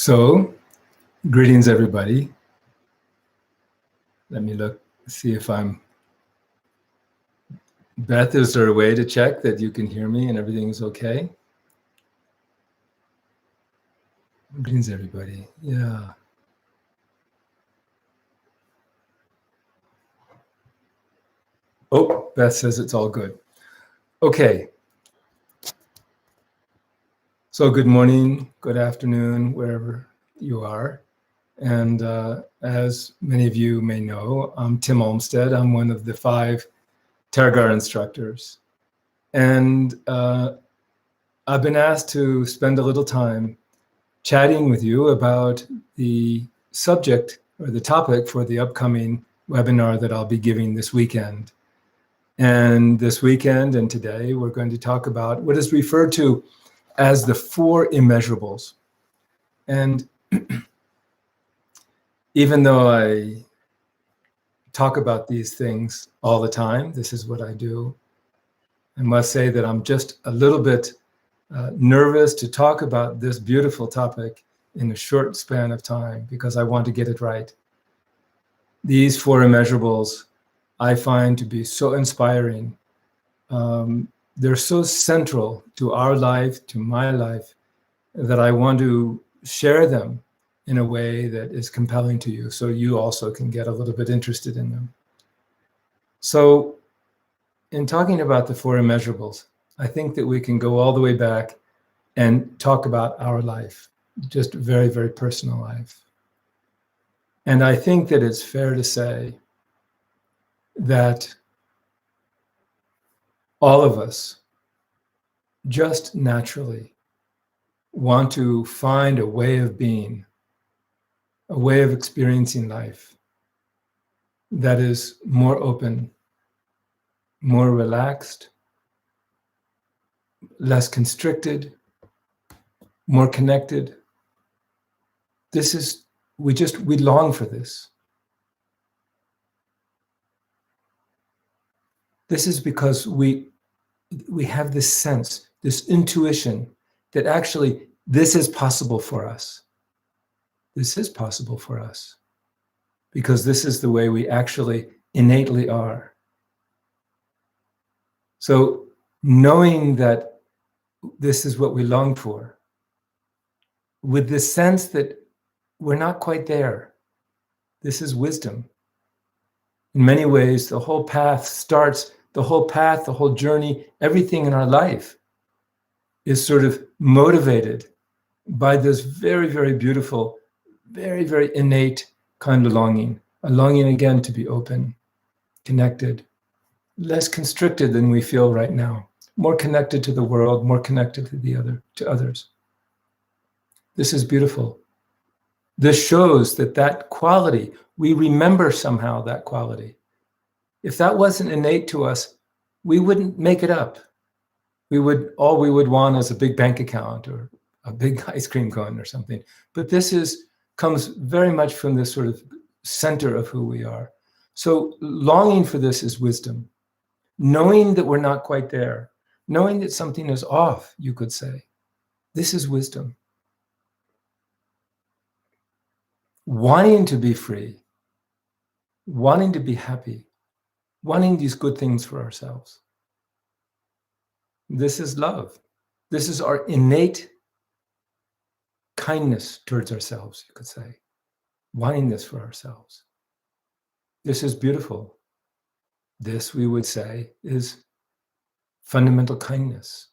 So, greetings everybody. Let me see if Beth, is there a way to check that you can hear me and everything's okay? Greetings everybody, yeah. Oh, Beth says it's all good. Okay. So good morning, good afternoon, wherever you are. And as many of you may know, I'm Tim Olmsted. I'm one of the 5 Tergar instructors. And I've been asked to spend a little time chatting with you about the subject or the topic for the upcoming webinar that I'll be giving this weekend. And this weekend and today, we're going to talk about what is referred to as the 4 immeasurables. And even though I talk about these things all the time, this is what I do, I must say that I'm just a little bit nervous to talk about this beautiful topic in a short span of time because I want to get it right. These 4 immeasurables I find to be so inspiring. They're so central to our life, to my life, that I want to share them in a way that is compelling to you so you also can get a little bit interested in them. So in talking about the 4 immeasurables, I think that we can go all the way back and talk about our life, just very, very personal life. And I think that it's fair to say that all of us just naturally want to find a way of being, a way of experiencing life that is more open, more relaxed, less constricted, more connected. We long for this. This is because we have this sense, this intuition that actually this is possible for us. This is possible for us because this is the way we actually innately are. So knowing that this is what we long for, with the sense that we're not quite there, this is wisdom. In many ways, the whole journey, everything in our life is sort of motivated by this very, very beautiful, very, very innate kind of longing, a longing again to be open, connected, less constricted than we feel right now, more connected to the world, more connected to others. This is beautiful. This shows that quality, we remember somehow that quality. If that wasn't innate to us, we wouldn't make it up. All we would want is a big bank account or a big ice cream cone or something. But this comes very much from this sort of center of who we are. So longing for this is wisdom. Knowing that we're not quite there, knowing that something is off, you could say. This is wisdom. Wanting to be free, wanting to be happy, wanting these good things for ourselves. This is love. This is our innate kindness towards ourselves, you could say. Wanting this for ourselves. This is beautiful. This, we would say, is fundamental kindness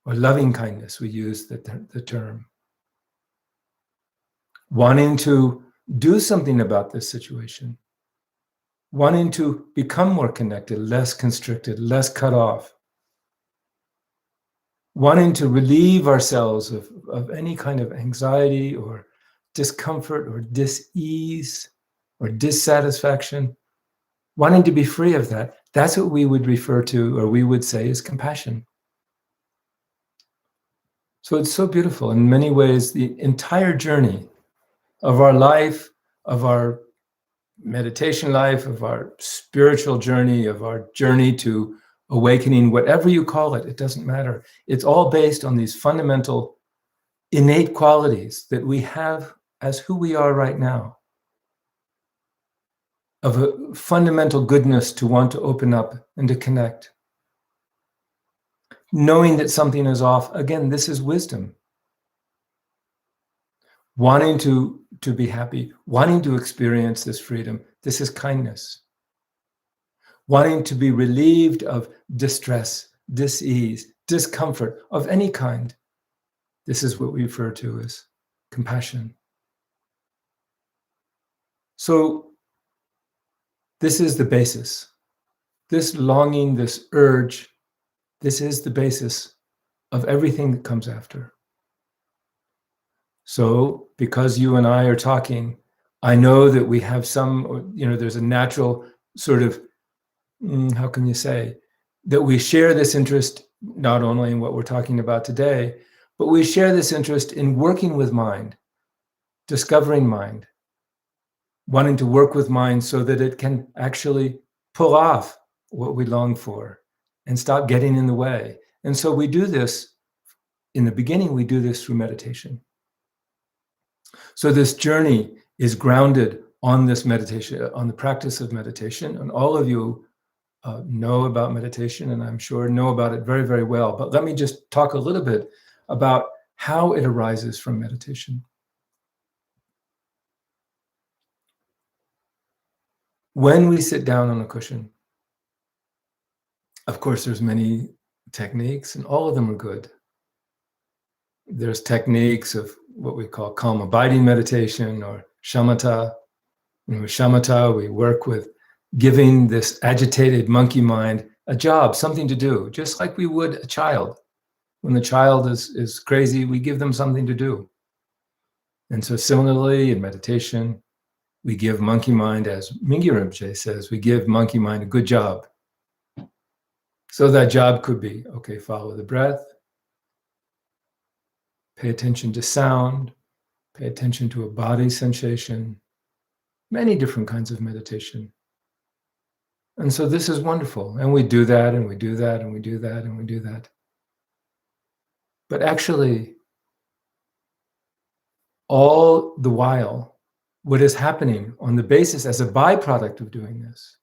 or loving kindness. We use the term. Wanting to do something about this situation. Wanting to become more connected, less constricted, less cut off. Wanting to relieve ourselves of any kind of anxiety or discomfort or dis-ease or dissatisfaction. Wanting to be free of that. That's what we would refer to, or we would say, is compassion. So it's so beautiful. In many ways, the entire journey of our life, of our meditation life, of our spiritual journey, of our journey to awakening, whatever you call it, it doesn't matter. It's all based on these fundamental innate qualities that we have as who we are right now, of a fundamental goodness to want to open up and to connect. Knowing that something is off, again, this is wisdom. Wanting to be happy, wanting to experience this freedom, this is kindness. Wanting to be relieved of distress, dis-ease, discomfort of any kind, this is what we refer to as compassion. So this is the basis. This longing, this urge, this is the basis of everything that comes after. So because you and I are talking, I know that we have some, there's a natural sort of, how can you say, that we share this interest not only in what we're talking about today, but we share this interest in working with mind, discovering mind, wanting to work with mind so that it can actually pull off what we long for and stop getting in the way. And so we do this, in the beginning, we do this through meditation. So this journey is grounded on this meditation, on the practice of meditation. And all of you know about meditation, and I'm sure know about it very, very well. But let me just talk a little bit about how it arises from meditation. When we sit down on a cushion, of course, there's many techniques, and all of them are good. There's techniques of what we call calm abiding meditation or shamatha. And with shamatha, we work with giving this agitated monkey mind a job, something to do, just like we would a child. When the child is crazy, we give them something to do. And so similarly, in meditation, we give monkey mind, as Mingyur Rinpoche says, we give monkey mind a good job. So that job could be, okay, follow the breath, pay attention to sound, pay attention to a body sensation, many different kinds of meditation. And so this is wonderful. And we do that, and we do that, and we do that, and we do that. But actually, all the while, what is happening on the basis as a byproduct of doing this,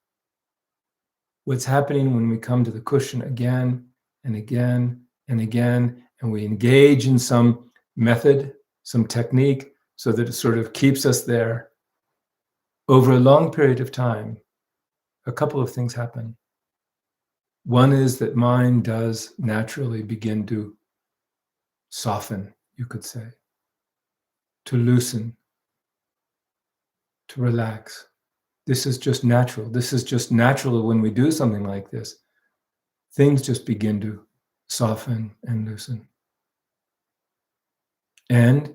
what's happening when we come to the cushion again and again and again, and we engage in some method, some technique, so that it sort of keeps us there, over a long period of time, a couple of things happen. One is that mind does naturally begin to soften, you could say, to loosen, to relax. This is just natural. This is just natural when we do something like this. Things just begin to soften and loosen. And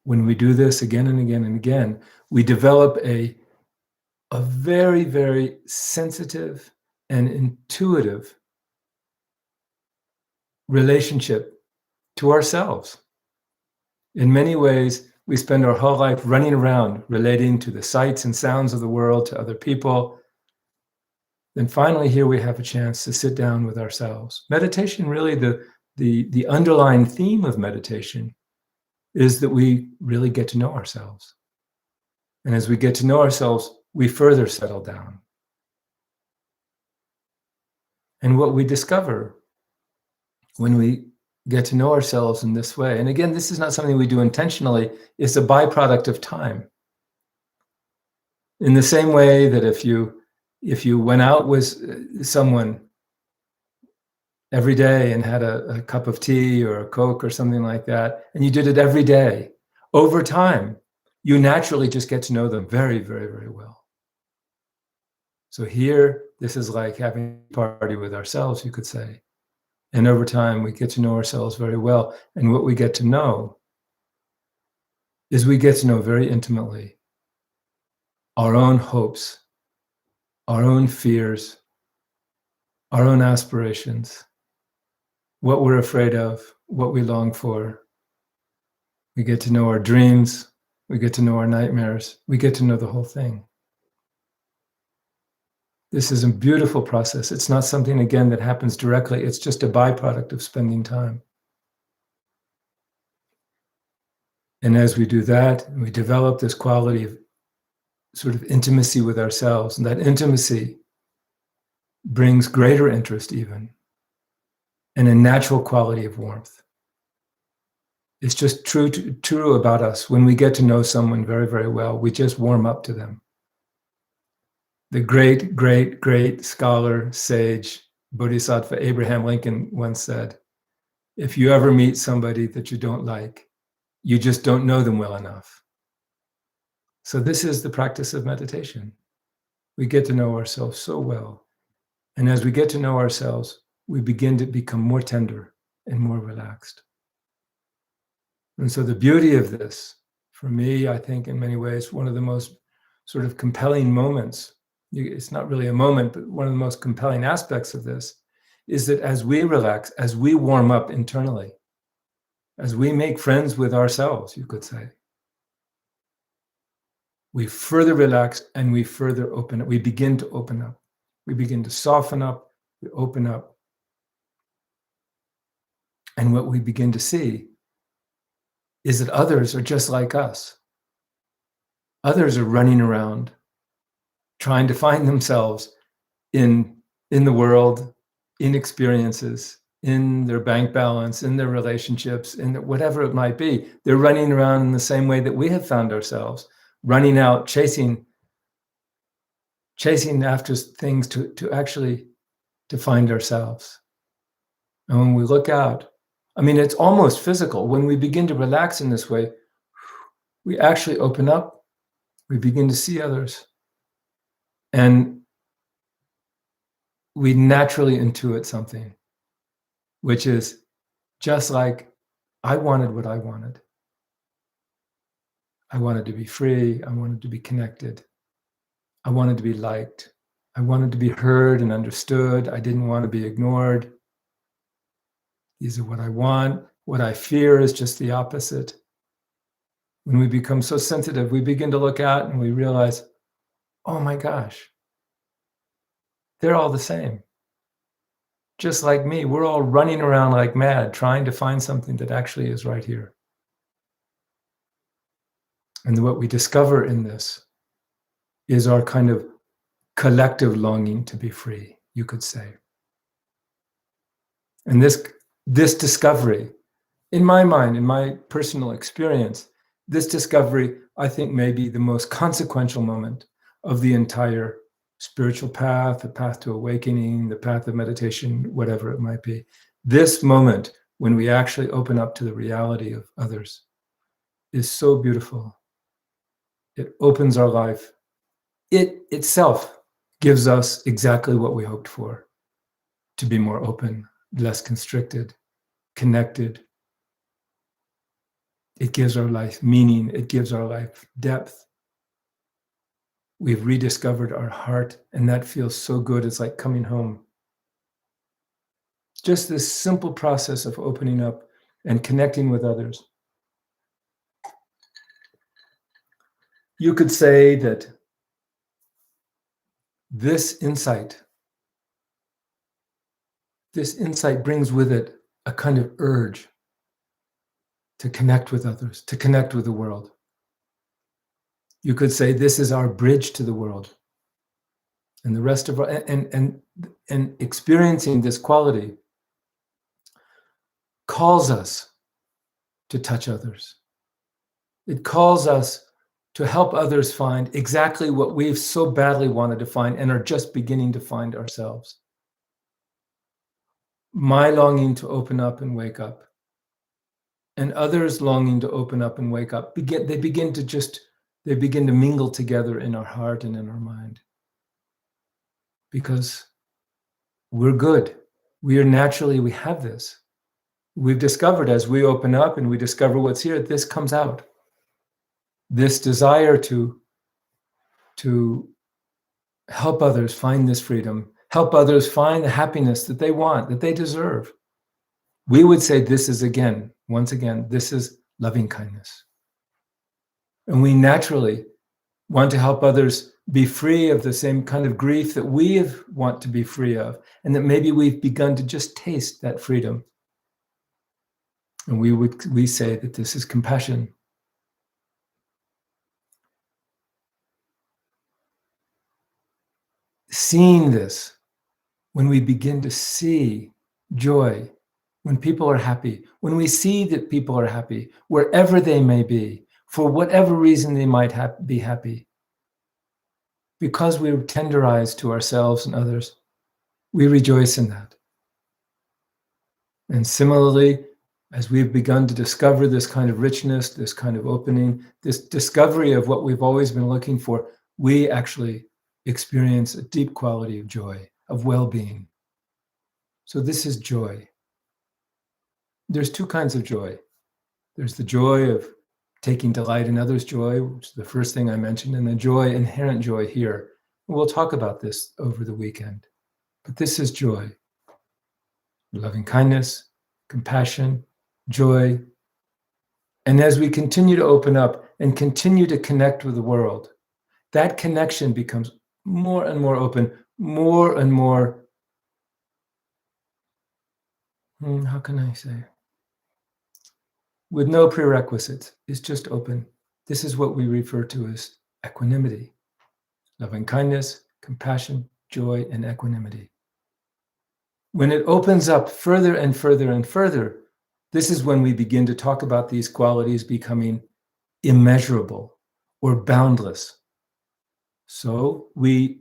when we do this again and again and again, we develop a very, very sensitive and intuitive relationship to ourselves. In many ways, we spend our whole life running around relating to the sights and sounds of the world, to other people. Then finally, here we have a chance to sit down with ourselves. Meditation, really, the underlying theme of meditation is that we really get to know ourselves. And as we get to know ourselves, we further settle down. And what we discover when we get to know ourselves in this way, and again, this is not something we do intentionally, it's a byproduct of time. In the same way that if you went out with someone every day and had a cup of tea or a Coke or something like that, and you did it every day, over time, you naturally just get to know them very, very, very well. So here, this is like having a party with ourselves, you could say. And over time, we get to know ourselves very well. And what we get to know is we get to know very intimately our own hopes, our own fears, our own aspirations, what we're afraid of, what we long for. We get to know our dreams. We get to know our nightmares. We get to know the whole thing. This is a beautiful process. It's not something, again, that happens directly. It's just a byproduct of spending time. And as we do that, we develop this quality of sort of intimacy with ourselves. And that intimacy brings greater interest even, and a natural quality of warmth. It's just true about us. When we get to know someone very, very well, we just warm up to them. The great, great, great scholar, sage, Bodhisattva Abraham Lincoln once said, if you ever meet somebody that you don't like, you just don't know them well enough. So this is the practice of meditation. We get to know ourselves so well. And as we get to know ourselves, we begin to become more tender and more relaxed. And so the beauty of this, for me, I think in many ways, one of the most sort of compelling moments, it's not really a moment, but one of the most compelling aspects of this is that as we relax, as we warm up internally, as we make friends with ourselves, you could say, we further relax and we further open up. We begin to open up. We begin to soften up. We open up. And what we begin to see is that others are just like us. Others are running around, trying to find themselves in the world, in experiences, in their bank balance, in their relationships, in whatever it might be. They're running around in the same way that we have found ourselves, running out, chasing after things to actually to find ourselves. And when we look out, I mean, it's almost physical. When we begin to relax in this way, we actually open up, we begin to see others, and we naturally intuit something, which is just like I wanted what I wanted. I wanted to be free. I wanted to be connected. I wanted to be liked. I wanted to be heard and understood. I didn't want to be ignored. These are what I want. What I fear is just the opposite. When we become so sensitive, we begin to look out and we realize, oh my gosh, they're all the same. Just like me, we're all running around like mad, trying to find something that actually is right here. And what we discover in this is our kind of collective longing to be free, you could say. And this discovery, in my mind, in my personal experience, this discovery, I think, may be the most consequential moment of the entire spiritual path, the path to awakening, the path of meditation, whatever it might be. This moment, when we actually open up to the reality of others, is so beautiful. It opens our life. It itself gives us exactly what we hoped for, to be more open, less constricted, connected. It gives our life meaning. It gives our life depth. We've rediscovered our heart, and that feels so good. It's like coming home. Just this simple process of opening up and connecting with others. You could say that this insight brings with it a kind of urge to connect with others, to connect with the world. You could say this is our bridge to the world. And the rest of our, and experiencing this quality calls us to touch others. It calls us to help others find exactly what we've so badly wanted to find and are just beginning to find ourselves. My longing to open up and wake up, and others longing to open up and wake up, they begin to mingle together in our heart and in our mind. Because we're good. We have this. We've discovered as we open up and we discover what's here, this comes out. This desire to help others find this freedom, help others find the happiness that they want, that they deserve. We would say this is, once again, this is loving kindness. And we naturally want to help others be free of the same kind of grief that we want to be free of, and that maybe we've begun to just taste that freedom. And we say that this is compassion. seeing this, when we begin to see joy, when people are happy, when we see that people are happy, wherever they may be, for whatever reason they might be happy, because we're tenderized to ourselves and others, we rejoice in that. And similarly, as we've begun to discover this kind of richness, this kind of opening, this discovery of what we've always been looking for, we actually experience a deep quality of joy, of well-being. So this is joy. There's two kinds of joy. There's the joy of taking delight in others' joy, which is the first thing I mentioned, and the joy, inherent joy here. We'll talk about this over the weekend. But this is joy. Loving kindness, compassion, joy. And as we continue to open up and continue to connect with the world, that connection becomes more and more open, more and more, how can I say? With no prerequisites, it's just open. This is what we refer to as equanimity. Loving kindness, compassion, joy, and equanimity. When it opens up further and further and further, this is when we begin to talk about these qualities becoming immeasurable or boundless. So we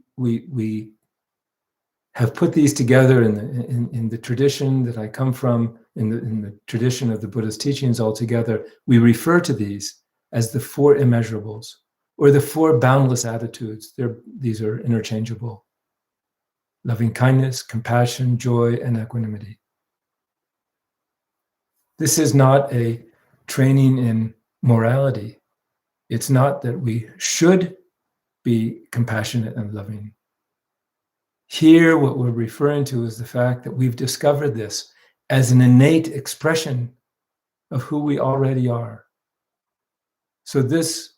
have put these together in the tradition that I come from, in the tradition of the Buddha's teachings altogether. We refer to these as the four immeasurables, or the four boundless attitudes. These are interchangeable. Loving kindness, compassion, joy, and equanimity. This is not a training in morality. It's not that we should be compassionate and loving. Here, what we're referring to is the fact that we've discovered this as an innate expression of who we already are. So this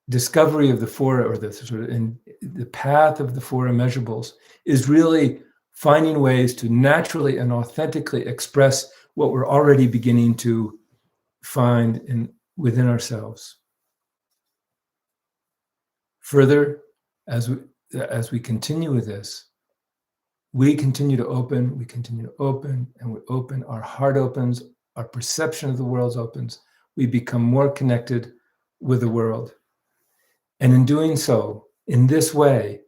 discovery of the four, or the sort of in the path of the four immeasurables, is really finding ways to naturally and authentically express what we're already beginning to find within ourselves. Further, as we continue with this, we continue to open, and we open, our heart opens, our perception of the world opens, we become more connected with the world. And in doing so, in this way,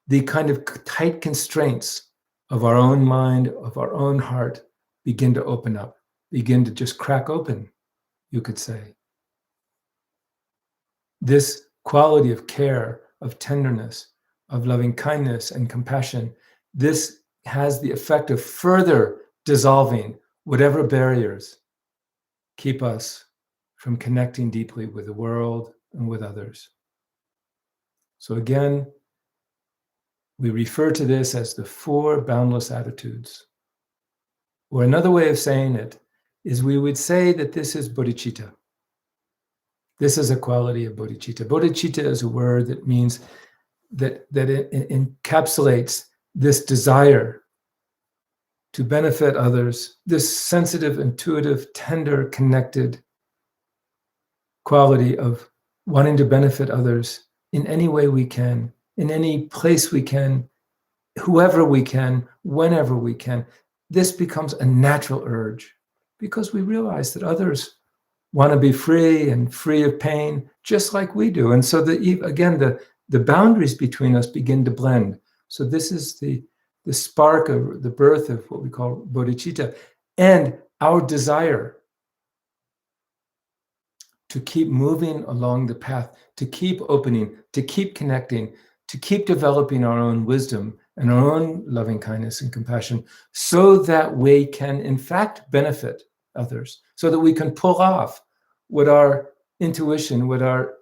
the kind of tight constraints of our own mind, of our own heart, begin to open up, begin to just crack open, you could say. This quality of care, of tenderness, of loving kindness and compassion, this has the effect of further dissolving whatever barriers keep us from connecting deeply with the world and with others. So again, we refer to this as the four boundless attitudes. Or another way of saying it is we would say that this is bodhicitta. This is a quality of bodhicitta. Bodhicitta is a word that means that it encapsulates this desire to benefit others, this sensitive, intuitive, tender, connected quality of wanting to benefit others in any way we can, in any place we can, whoever we can, whenever we can. This becomes a natural urge because we realize that others want to be free and free of pain, just like we do. And so the boundaries between us begin to blend. So this is the spark of the birth of what we call bodhicitta, and our desire to keep moving along the path, to keep opening, to keep connecting, to keep developing our own wisdom and our own loving kindness and compassion, so that we can in fact benefit others, so that we can pull off what our intuition, what our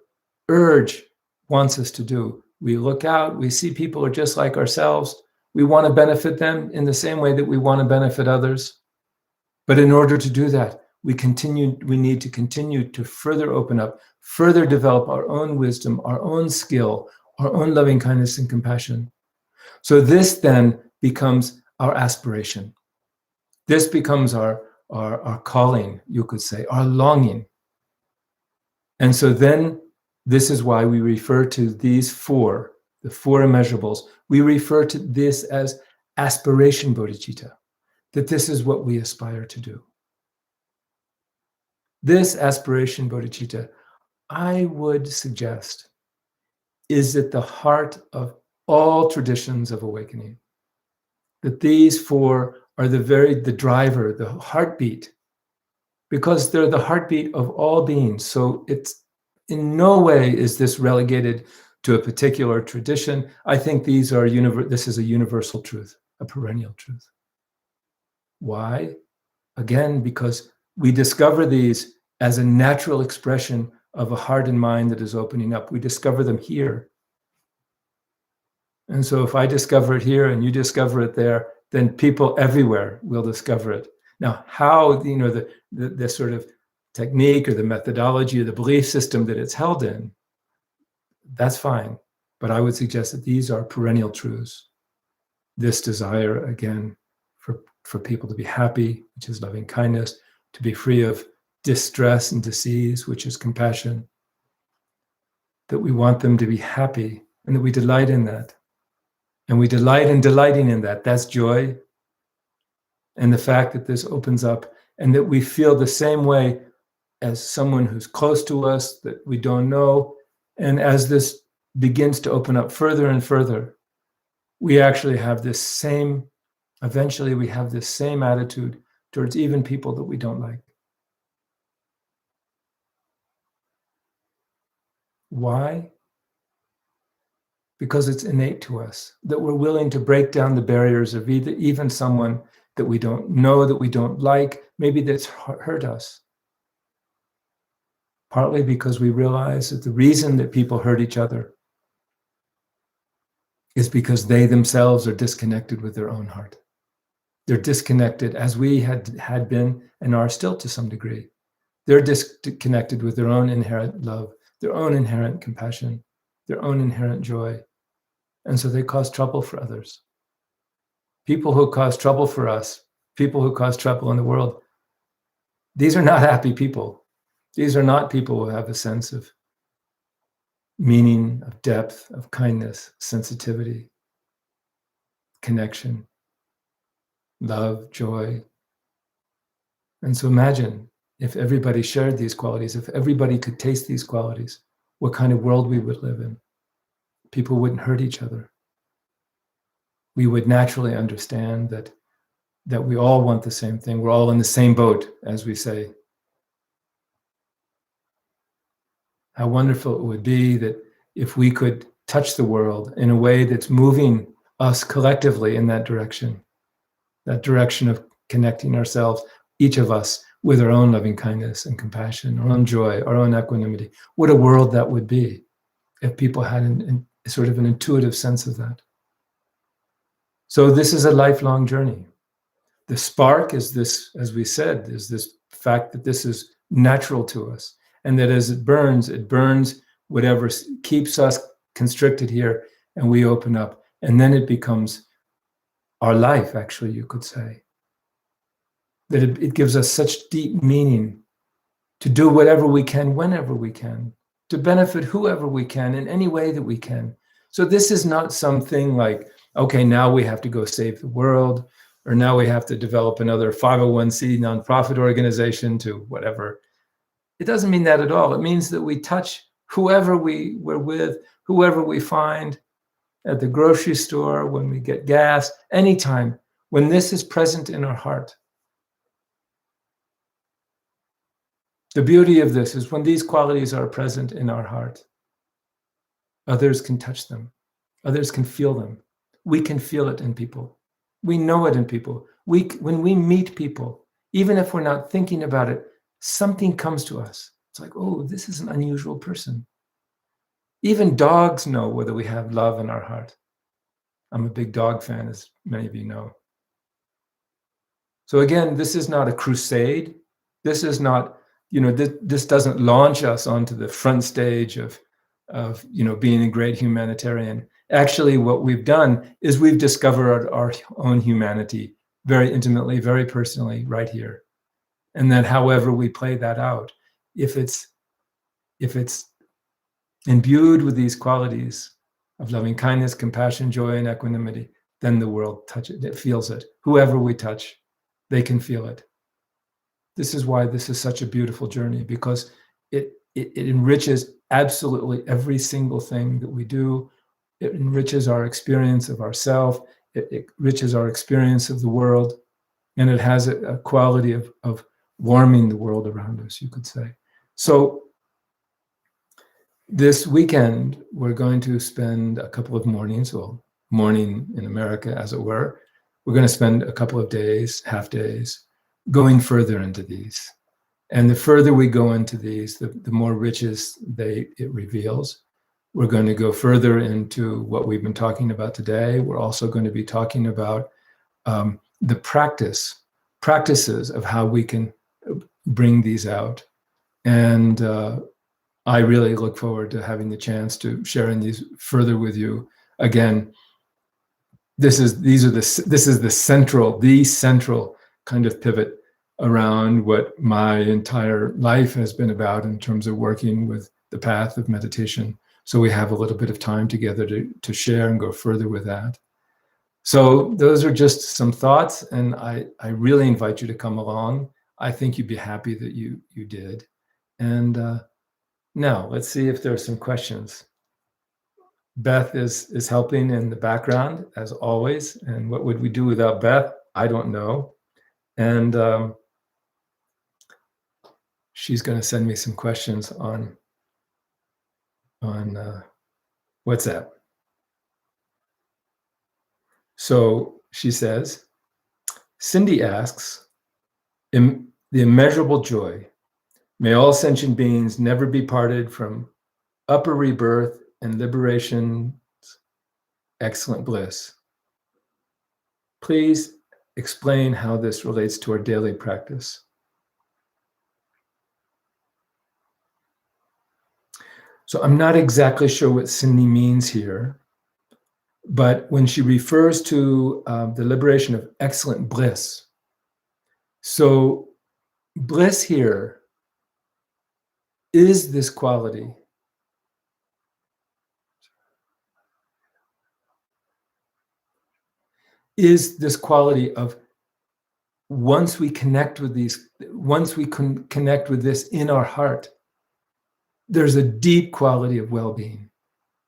urge wants us to do. We look out, we see people are just like ourselves. We want to benefit them in the same way that we want to benefit others. But in order to do that, we need to continue to further open up, further develop our own wisdom, our own skill, our own loving kindness and compassion. So this then becomes our aspiration. This becomes our calling, you could say, our longing. And so then this is why we refer to these four the 4 immeasurables. We refer to this as aspiration bodhicitta, that this is what we aspire to do. This aspiration bodhicitta, I would suggest, is at the heart of all traditions of awakening. That these 4 are the driver, the heartbeat, because they're the heartbeat of all beings. So it's in no way is this relegated to a particular tradition. I think this is a universal truth, a perennial truth. Why? Again, because we discover these as a natural expression of a heart and mind that is opening up. We discover them here. And so if I discover it here and you discover it there, then people everywhere will discover it. Now, how, the sort of technique or the methodology or the belief system that it's held in, that's fine. But I would suggest that these are perennial truths. This desire, again, for people to be happy, which is loving kindness, to be free of distress and disease, which is compassion, that we want them to be happy and that we delight in that. And we delight in delighting in that. That's joy. And the fact that this opens up and that we feel the same way as someone who's close to us that we don't know. And as this begins to open up further and further, we actually have this same, eventually we have this same attitude towards even people that we don't like. Why? Because it's innate to us, that we're willing to break down the barriers of even someone that we don't know, that we don't like, maybe that's hurt us. Partly because we realize that the reason that people hurt each other is because they themselves are disconnected with their own heart. They're disconnected, as we had been and are still to some degree. They're disconnected with their own inherent love, their own inherent compassion, their own inherent joy. And so they cause trouble for others. People who cause trouble for us, people who cause trouble in the world, these are not happy people. These are not people who have a sense of meaning, of depth, of kindness, sensitivity, connection, love, joy. And so imagine if everybody shared these qualities, if everybody could taste these qualities, what kind of world we would live in. People wouldn't hurt each other. We would naturally understand that we all want the same thing. We're all in the same boat, as we say. How wonderful it would be that if we could touch the world in a way that's moving us collectively in that direction of connecting ourselves, each of us, with our own loving kindness and compassion, our own joy, our own equanimity. What a world that would be if people had sort of an intuitive sense of that. So this is a lifelong journey. The spark is this, as we said, is this fact that this is natural to us. And that as it burns whatever keeps us constricted here, and we open up. And then it becomes our life, actually, you could say. That it gives us such deep meaning to do whatever we can, whenever we can, to benefit whoever we can in any way that we can. So this is not something like, okay, now we have to go save the world, or now we have to develop another 501c nonprofit organization to whatever. It doesn't mean that at all. It means that we touch whoever we're with, whoever we find at the grocery store, when we get gas, anytime, when this is present in our heart. The beauty of this is when these qualities are present in our heart, others can touch them. Others can feel them. We can feel it in people. We know it in people. When we meet people, even if we're not thinking about it, something comes to us. It's like, oh, this is an unusual person. Even dogs know whether we have love in our heart. I'm a big dog fan, as many of you know. So again, this is not a crusade. This is not, this doesn't launch us onto the front stage of being a great humanitarian. Actually, what we've done is we've discovered our own humanity very intimately, very personally, right here. And then however we play that out, if it's imbued with these qualities, of loving kindness, compassion, joy, and equanimity, then the world touches it, feels it. Whoever we touch, they can feel it. This is why this is such a beautiful journey, because it enriches absolutely every single thing that we do. It enriches our experience of ourselves. It enriches our experience of the world. And it has a quality of warming the world around us, you could say. So this weekend, we're going to spend a couple of mornings, well, morning in America, as it were. We're going to spend a couple of days, half days, going further into these. And the further we go into these, the more riches it reveals. We're going to go further into what we've been talking about today. We're also going to be talking about the practices of how we can bring these out. And I really look forward to having the chance to sharing these further with you. Again, this is the central kind of pivot around what my entire life has been about in terms of working with the path of meditation. So we have a little bit of time together to share and go further with that. So those are just some thoughts, and I really invite you to come along. I think you'd be happy that you did. And now let's see if there are some questions. Beth is helping in the background as always. And what would we do without Beth? I don't know. And she's going to send me some questions on WhatsApp. So she says, Cindy asks, the immeasurable joy, may all sentient beings never be parted from upper rebirth and liberation's excellent bliss. Please explain how this relates to our daily practice. So I'm not exactly sure what Cindy means here, but when she refers to the liberation of excellent bliss, so bliss here is this quality. Is this quality of once we connect with this in our heart, there's a deep quality of well-being,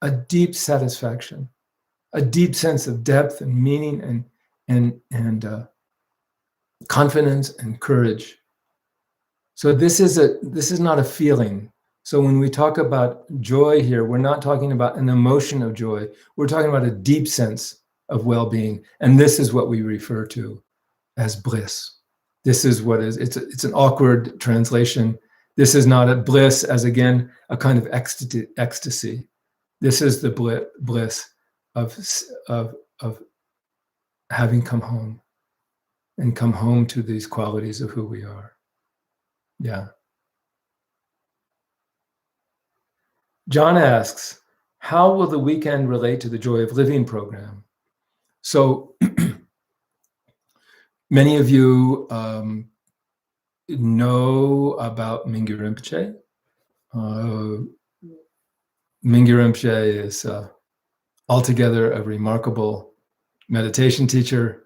a deep satisfaction, a deep sense of depth and meaning and confidence and courage. So this is not a feeling. So when we talk about joy here, we're not talking about an emotion of joy. We're talking about a deep sense of well-being, and this is what we refer to as bliss. This is what is. It's an awkward translation. This is not a bliss as, again, a kind of ecstasy. This is the bliss of having come home and come home to these qualities of who we are. Yeah. John asks, how will the weekend relate to the Joy of Living program? So many of you know about Mingyur Rinpoche. Mingyur Rinpoche is altogether a remarkable meditation teacher,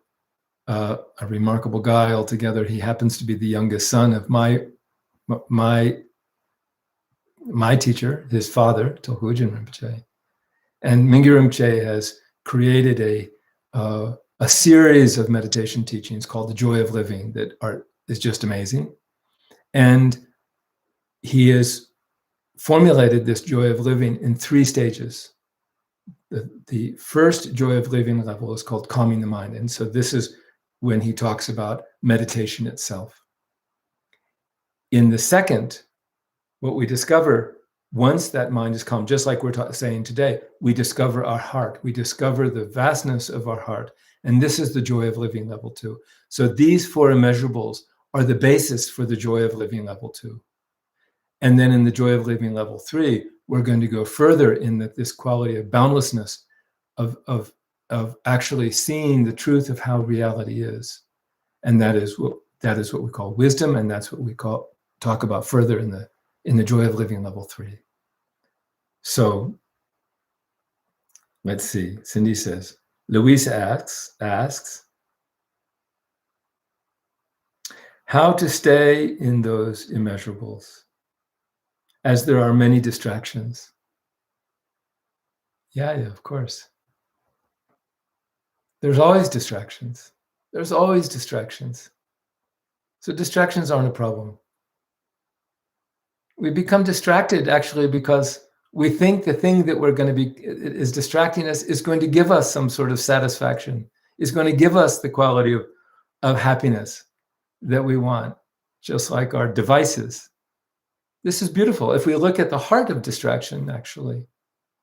a remarkable guy altogether. He happens to be the youngest son of my teacher, his father, Tolhujin Rinpoche. And Mingyur Rinpoche has created a series of meditation teachings called The Joy of Living that is just amazing. And he has formulated this joy of living in 3 stages. The first joy of living level is called calming the mind. And so this is when he talks about meditation itself. In the second, what we discover once that mind is calm, just like we're saying today, we discover our heart. We discover the vastness of our heart. And this is the joy of living level 2. So these 4 immeasurables are the basis for the joy of living level 2. And then in the joy of living level 3, we're going to go further in this quality of boundlessness, of actually seeing the truth of how reality is. And that is what we call wisdom, and that's what we talk about further in the joy of living level 3. So Let's see. Cindy says, Luis asks, how to stay in those immeasurables, as there are many distractions. Yeah, of course. There's always distractions. There's always distractions. So distractions aren't a problem. We become distracted actually because we think the thing that we're going to be is distracting us is going to give us some sort of satisfaction, is going to give us the quality of happiness that we want, just like our devices. This is beautiful. If we look at the heart of distraction, actually,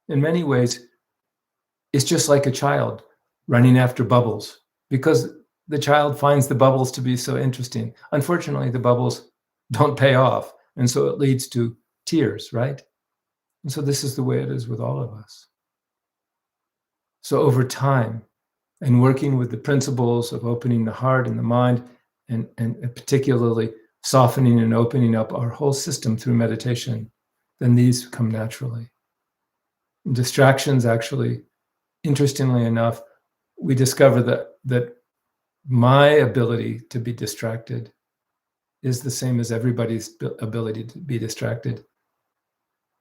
in many ways, it's just like a child running after bubbles, because the child finds the bubbles to be so interesting. Unfortunately, the bubbles don't pay off, and so it leads to tears, right? And so this is the way it is with all of us. So over time, and working with the principles of opening the heart and the mind, and particularly softening and opening up our whole system through meditation, then these come naturally. And distractions, actually, interestingly enough, we discover that my ability to be distracted is the same as everybody's ability to be distracted.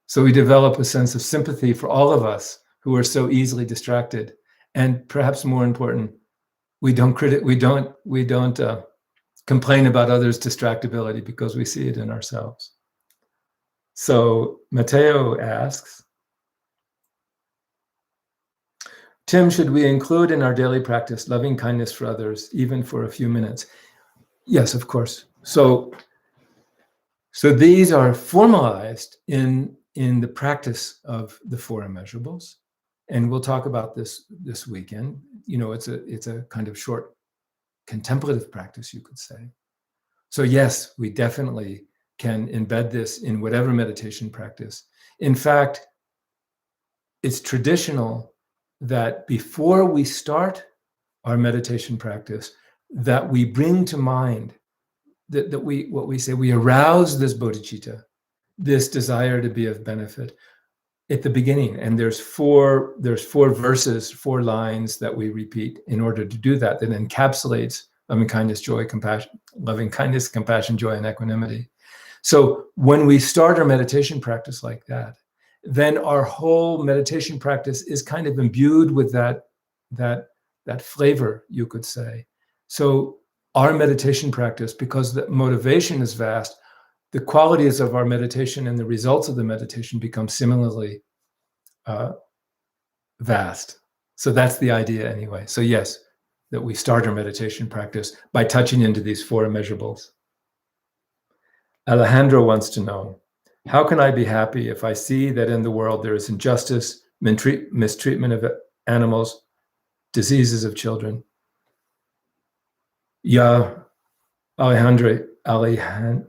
So we develop a sense of sympathy for all of us who are so easily distracted, and perhaps more important, we don't complain about others' distractibility because we see it in ourselves. So Mateo asks, Tim, should we include in our daily practice loving kindness for others, even for a few minutes? Yes, of course. So these are formalized in the practice of the four immeasurables, and we'll talk about this weekend. You know, it's a kind of short contemplative practice, you could say. So yes, we definitely can embed this in whatever meditation practice. In fact, it's traditional that before we start our meditation practice, that we bring to mind that we arouse this bodhicitta, this desire to be of benefit at the beginning. And there's four verses, 4 lines that we repeat in order to do that encapsulates loving kindness, joy, compassion, loving kindness, compassion, joy, and equanimity. So when we start our meditation practice like that, then our whole meditation practice is kind of imbued with that flavor, you could say. So our meditation practice, because the motivation is vast, the qualities of our meditation and the results of the meditation become similarly vast. So that's the idea anyway. So yes, that we start our meditation practice by touching into these 4 immeasurables. Alejandro wants to know, how can I be happy if I see that in the world there is injustice, mistreatment of animals, diseases of children? Yeah, Alejandrina,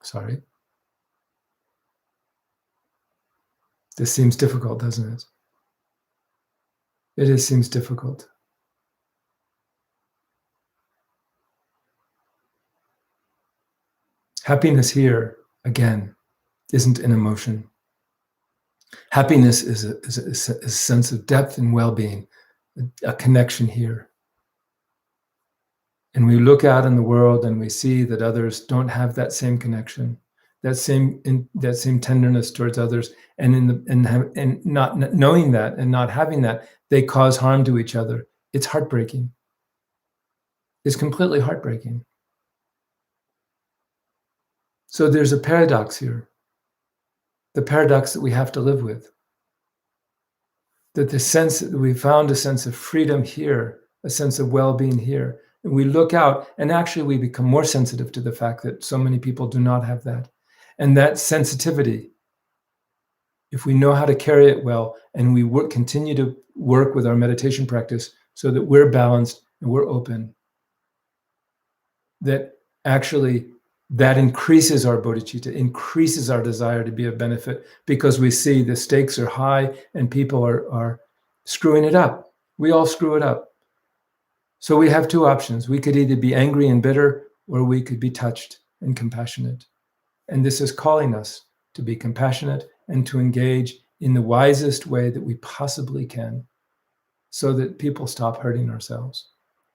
sorry. This seems difficult, doesn't it? It seems difficult. Happiness here, again, isn't an emotion. Happiness is a sense of depth and well-being, a connection here. And we look out in the world and we see that others don't have that same connection, that same tenderness towards others, and not knowing that and not having that, they cause harm to each other. It's heartbreaking. It's completely heartbreaking. So there's a paradox here, the paradox that we have to live with. That the sense that we found a sense of freedom here, a sense of well-being here, and we look out, and actually we become more sensitive to the fact that so many people do not have that. And that sensitivity, if we know how to carry it well, and we continue to work with our meditation practice so that we're balanced and we're open, that actually that increases our bodhicitta, increases our desire to be of benefit, because we see the stakes are high and people are screwing it up. We all screw it up. So we have 2 options. We could either be angry and bitter, or we could be touched and compassionate. And this is calling us to be compassionate and to engage in the wisest way that we possibly can, so that people stop hurting ourselves.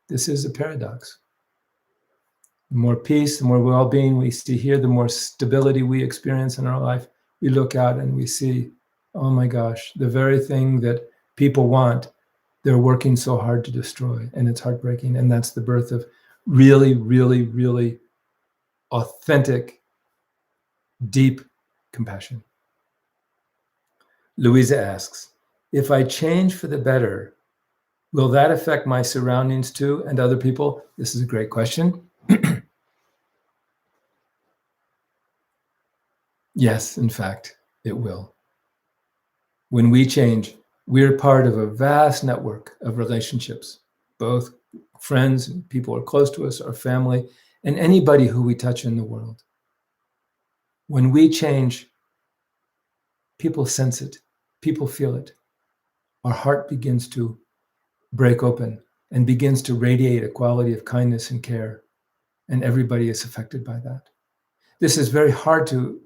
This is a paradox. The more peace, the more well-being we see here, the more stability we experience in our life. We look out and we see, oh my gosh, the very thing that people want, they're working so hard to destroy, and it's heartbreaking. And that's the birth of really, really, really authentic, deep compassion. Louisa asks, if I change for the better, will that affect my surroundings too and other people? This is a great question. Yes, in fact, it will. When we change, we're part of a vast network of relationships, both friends and people who are close to us, our family, and anybody who we touch in the world. When we change, people sense it, people feel it. Our heart begins to break open and begins to radiate a quality of kindness and care, and everybody is affected by that. This is very hard to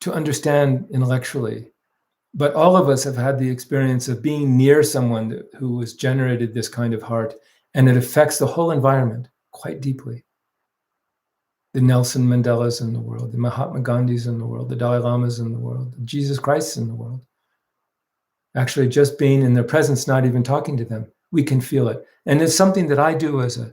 understand intellectually, but all of us have had the experience of being near someone who has generated this kind of heart, and it affects the whole environment quite deeply. The Nelson Mandelas in the world, the Mahatma Gandhis in the world, the Dalai Lamas in the world, the Jesus Christ in the world. Actually, just being in their presence, not even talking to them, we can feel it. And it's something that I do as a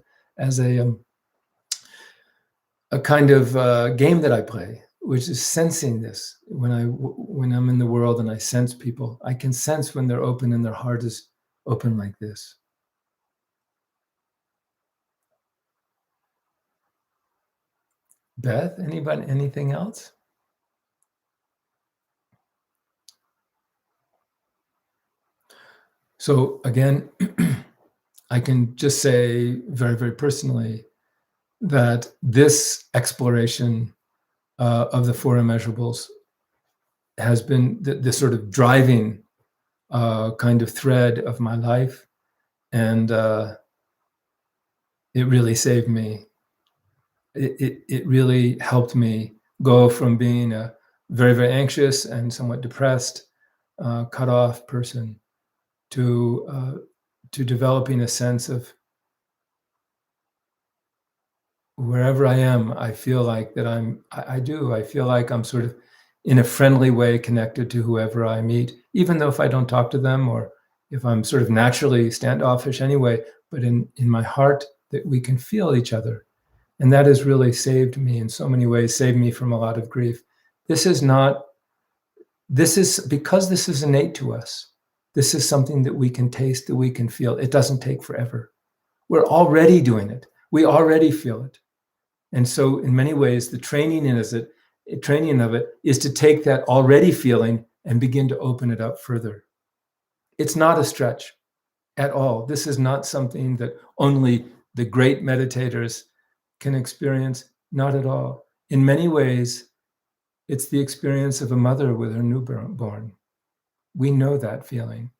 kind of game that I play, which is sensing this. When I'm in the world and I sense people, I can sense when they're open and their heart is open like this. Beth, anybody, anything else? So again, I can just say very, very personally that this exploration of the four immeasurables has been the sort of driving kind of thread of my life, and it really saved me. It really helped me go from being a very, very anxious and somewhat depressed, cut off person to developing a sense of wherever I am, I feel like that I feel like I'm sort of in a friendly way connected to whoever I meet, even though if I don't talk to them or if I'm sort of naturally standoffish anyway, but in my heart that we can feel each other. And that has really saved me in so many ways, saved me from a lot of grief. This is because this is innate to us. This is something that we can taste, that we can feel. It doesn't take forever. We're already doing it. We already feel it. And so in many ways, the training of it is to take that already feeling and begin to open it up further. It's not a stretch at all. This is not something that only the great meditators can experience, not at all. In many ways, it's the experience of a mother with her newborn. We know that feeling.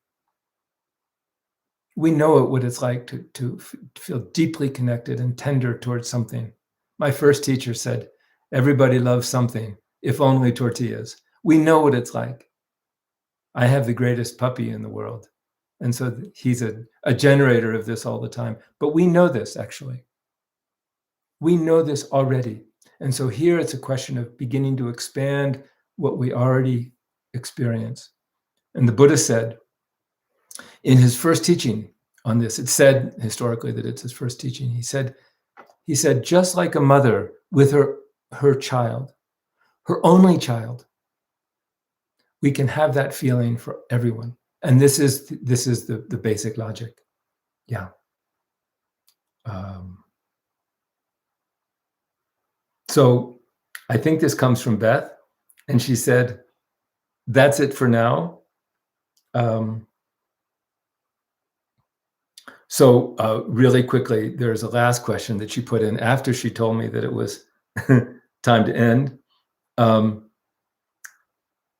We know what it's like to feel deeply connected and tender towards something. My first teacher said, everybody loves something, if only tortillas. We know what it's like. I have the greatest puppy in the world. And so he's a generator of this all the time. But we know this, actually. We know this already. And so here it's a question of beginning to expand what we already experience. And the Buddha said in his first teaching on this, it's said historically that it's his first teaching. He said, just like a mother with her child, her only child, we can have that feeling for everyone. And this is the basic logic. Yeah. So I think this comes from Beth, and she said, that's it for now. So really quickly, there's a last question that she put in after she told me that it was time to end.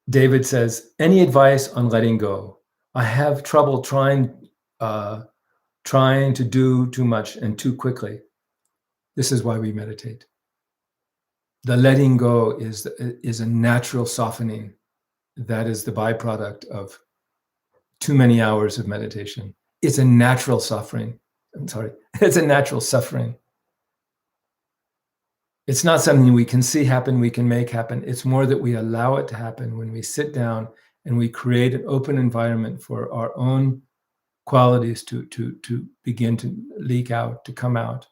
David says, any advice on letting go? I have trouble trying to do too much and too quickly. This is why we meditate. The letting go is a natural softening that is the byproduct of too many hours of meditation. It's a natural suffering. I'm sorry, it's a natural suffering. It's not something we can see happen, we can make happen. It's more that we allow it to happen when we sit down and we create an open environment for our own qualities to begin to leak out, to come out.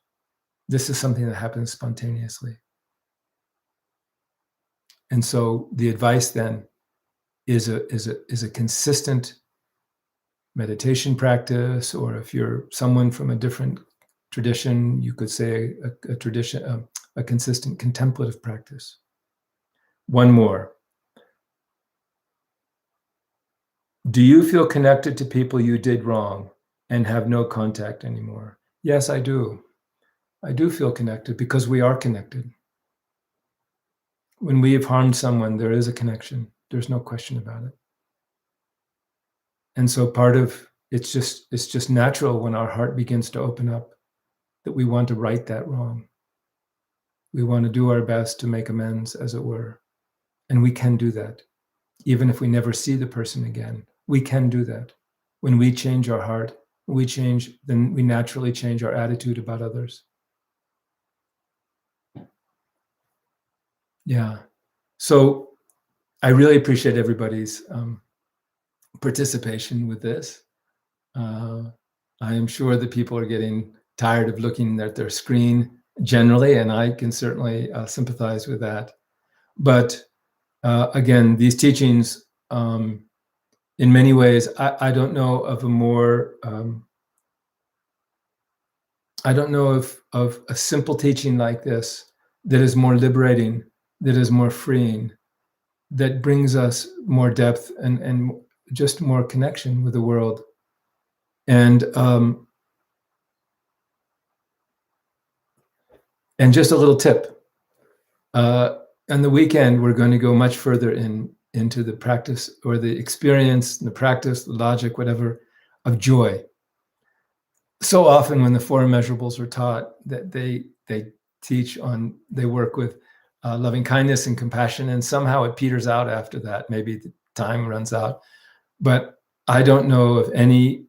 This is something that happens spontaneously. And so the advice then is a consistent meditation practice, or if you're someone from a different tradition, you could say a tradition, a consistent contemplative practice. One more. Do you feel connected to people you did wrong and have no contact anymore? Yes, I do. I do feel connected because we are connected. When we have harmed someone, there is a connection. There's no question about it. And so part of it's just natural when our heart begins to open up that we want to right that wrong. We want to do our best to make amends, as it were. And we can do that. Even if we never see the person again, we can do that. When we change our heart, then we naturally change our attitude about others. Yeah. So I really appreciate everybody's participation with this. I am sure that people are getting tired of looking at their screen generally, and I can certainly sympathize with that. But again, these teachings, in many ways, I don't know of a more, I don't know of a simple teaching like this that is more liberating, that is more freeing, that brings us more depth and just more connection with the world. And just a little tip. On the weekend, we're going to go much further into the practice or the experience, the practice, the logic, whatever, of joy. So often when the four immeasurables are taught, that they teach on, they work with loving kindness and compassion, and somehow it peters out after that. Maybe the time runs out. But I don't know of any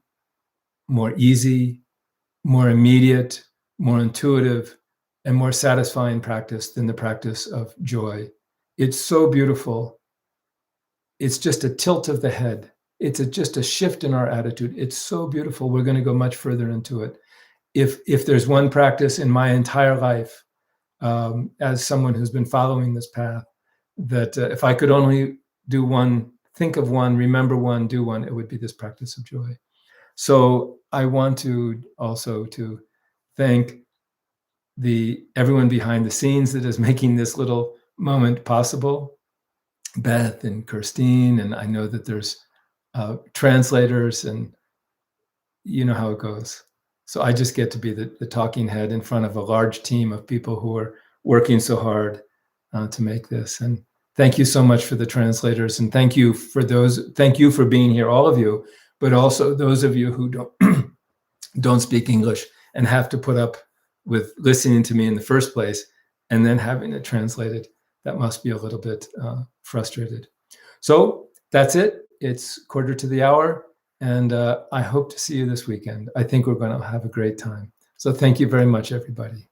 more easy, more immediate, more intuitive, and more satisfying practice than the practice of joy. It's so beautiful. It's just a tilt of the head. It's just a shift in our attitude. It's so beautiful. We're going to go much further into it. If there's one practice in my entire life, as someone who's been following this path, that if I could only do one, think of one, remember one, do one, it would be this practice of joy. So I want to also to thank everyone behind the scenes that is making this little moment possible, Beth and Kirstine, and I know that there's translators, and you know how it goes. So I just get to be the talking head in front of a large team of people who are working so hard to make this. And thank you so much for the translators, and thank you for being here, all of you, but also those of you who don't speak English and have to put up with listening to me in the first place and then having it translated. That must be a little bit frustrated. So that's it. It's 1:45, and I hope to see you this weekend. I think we're going to have a great time. So thank you very much, everybody.